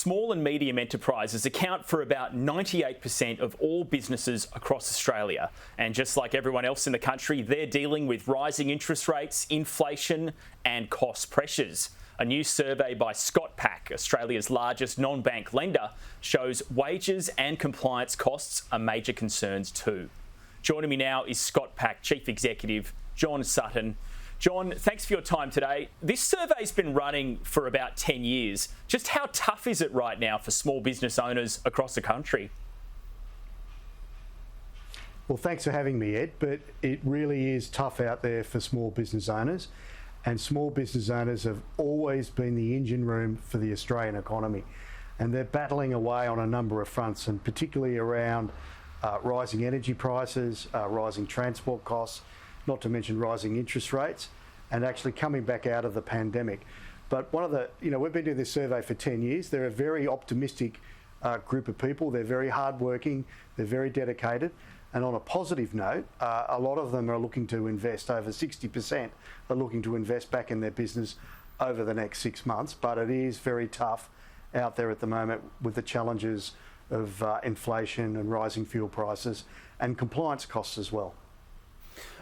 small and medium enterprises account for about 98% of all businesses across Australia. And just like everyone else in the country, they're dealing with rising interest rates, inflation and cost pressures. A new survey by ScotPac, Australia's largest non-bank lender, shows wages and compliance costs are major concerns too. Joining me now is ScotPac Chief Executive Jon Sutton. Jon, thanks for your time today. This survey's been running for about 10 years. Just how tough is it right now for small business owners across the country? Well, thanks for having me, Ed, but it really is tough out there for small business owners, and small business owners have always been the engine room for the Australian economy, and they're battling away on a number of fronts, and particularly around rising energy prices, rising transport costs, not to mention rising interest rates, and actually coming back out of the pandemic. But we've been doing this survey for 10 years. They're a very optimistic group of people. They're very hardworking, they're very dedicated. And on a positive note, a lot of them are looking to invest. Over 60% are looking to invest back in their business over the next 6 months. But it is very tough out there at the moment with the challenges of inflation and rising fuel prices and compliance costs as well.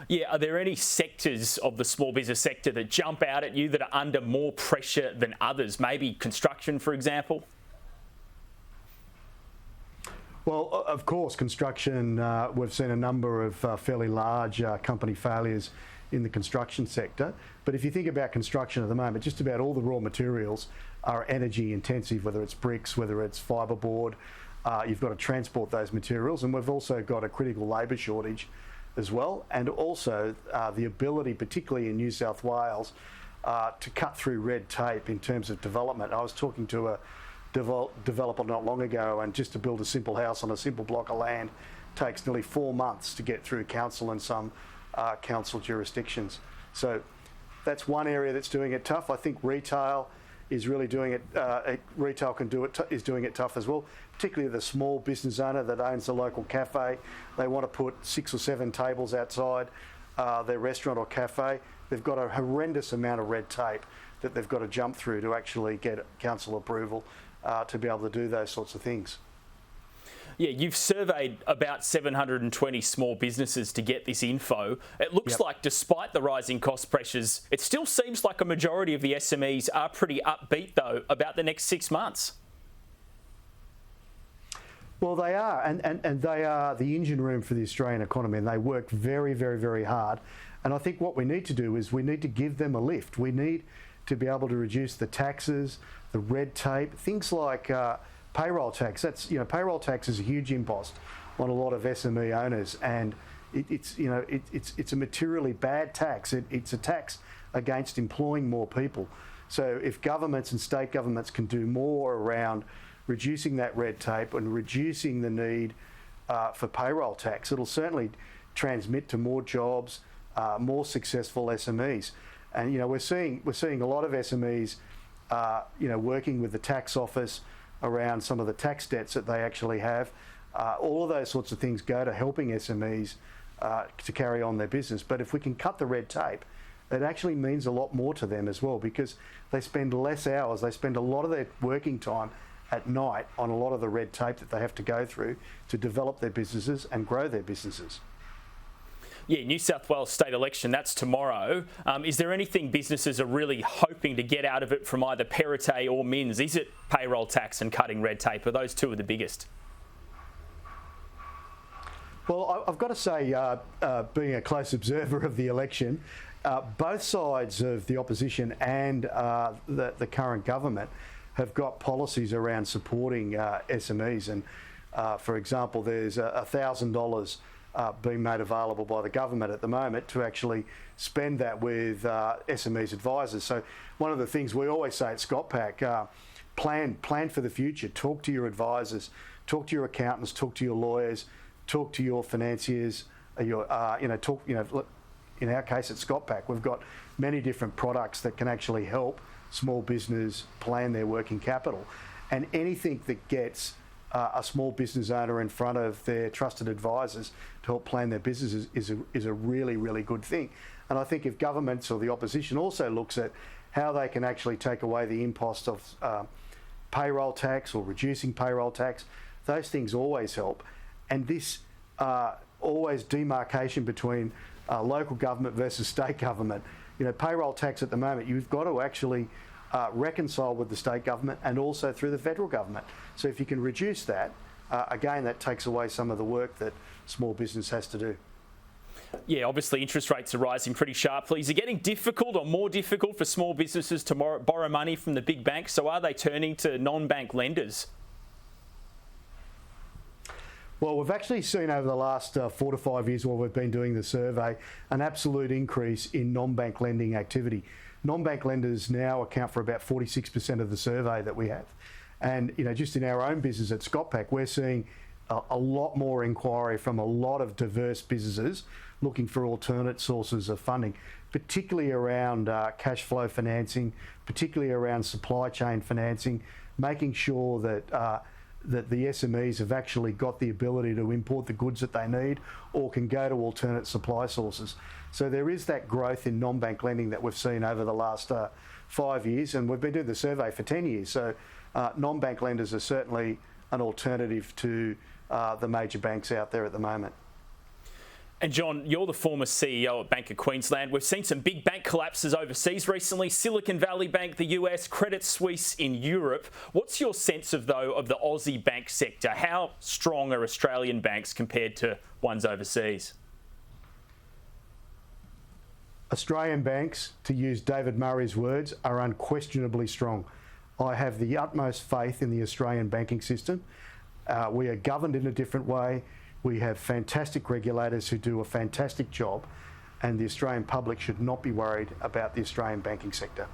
Yeah, are there any sectors of the small business sector that jump out at you that are under more pressure than others? Maybe construction, for example? Well, of course, construction, we've seen a number of fairly large company failures in the construction sector. But if you think about construction at the moment, just about all the raw materials are energy intensive, whether it's bricks, whether it's fibreboard. You've got to transport those materials, and we've also got a critical labour shortage as well, and also the ability, particularly in New South Wales, to cut through red tape in terms of development. I was talking to a developer not long ago, and just to build a simple house on a simple block of land takes nearly 4 months to get through council and some council jurisdictions. So that's one area that's doing it tough. I think retail is really doing it. Retail is doing it tough as well, particularly the small business owner that owns a local cafe. They want to put 6 or 7 tables outside their restaurant or cafe. They've got a horrendous amount of red tape that they've got to jump through to actually get council approval to be able to do those sorts of things. Yeah, you've surveyed about 720 small businesses to get this info. It looks like despite the rising cost pressures, it still seems like a majority of the SMEs are pretty upbeat though about the next 6 months. Well, they are, and they are the engine room for the Australian economy, and they work very, very, very hard. And I think what we need to do is we need to give them a lift. We need to be able to reduce the taxes, the red tape, things like payroll tax. Payroll tax is a huge impost on a lot of SME owners, and it's a materially bad tax. It's a tax against employing more people. So if governments and state governments can do more around reducing that red tape and reducing the need for payroll tax, it'll certainly transmit to more jobs, more successful SMEs. And we're seeing a lot of SMEs working with the tax office around some of the tax debts that they actually have. All of those sorts of things go to helping SMEs to carry on their business. But if we can cut the red tape, it actually means a lot more to them as well, because they spend less hours, they spend a lot of their working time at night on a lot of the red tape that they have to go through to develop their businesses and grow their businesses. Yeah, New South Wales state election, that's tomorrow. Is there anything businesses are really hoping to get out of it from either Perrottet or Mins? Is it payroll tax and cutting red tape? Are those two of the biggest? Well, I've got to say, being a close observer of the election, both sides of the opposition and the current government have got policies around supporting SMEs. And for example, there's $1,000 being made available by the government at the moment to actually spend that with SMEs advisors. So one of the things we always say at ScotPac, plan for the future. Talk to your advisors, talk to your accountants, talk to your lawyers, talk to your financiers. In our case at ScotPac, we've got many different products that can actually help small business plan their working capital, and anything that gets a small business owner in front of their trusted advisors to help plan their businesses is a really, really good thing. And I think if governments or the opposition also looks at how they can actually take away the impost of payroll tax or reducing payroll tax. Those things always help. And this always demarcation between local government versus state government. You know, payroll tax at the moment, you've got to actually reconcile with the state government and also through the federal government. So if you can reduce that, again, that takes away some of the work that small business has to do. Yeah, obviously interest rates are rising pretty sharply. Is it getting difficult or more difficult for small businesses to borrow money from the big banks? So are they turning to non-bank lenders? Well, we've actually seen over the last 4 to 5 years while we've been doing the survey, an absolute increase in non-bank lending activity. Non-bank lenders now account for about 46% of the survey that we have. And, you know, just in our own business at ScotPac, we're seeing a lot more inquiry from a lot of diverse businesses looking for alternate sources of funding, particularly around cash flow financing, particularly around supply chain financing, making sure that that the SMEs have actually got the ability to import the goods that they need or can go to alternate supply sources. So there is that growth in non-bank lending that we've seen over the last 5 years, and we've been doing the survey for 10 years. So non-bank lenders are certainly an alternative to the major banks out there at the moment. And John, you're the former CEO at Bank of Queensland. We've seen some big bank collapses overseas recently. Silicon Valley Bank, the US, Credit Suisse in Europe. What's your sense of the Aussie bank sector? How strong are Australian banks compared to ones overseas? Australian banks, to use David Murray's words, are unquestionably strong. I have the utmost faith in the Australian banking system. We are governed in a different way. We have fantastic regulators who do a fantastic job, and the Australian public should not be worried about the Australian banking sector.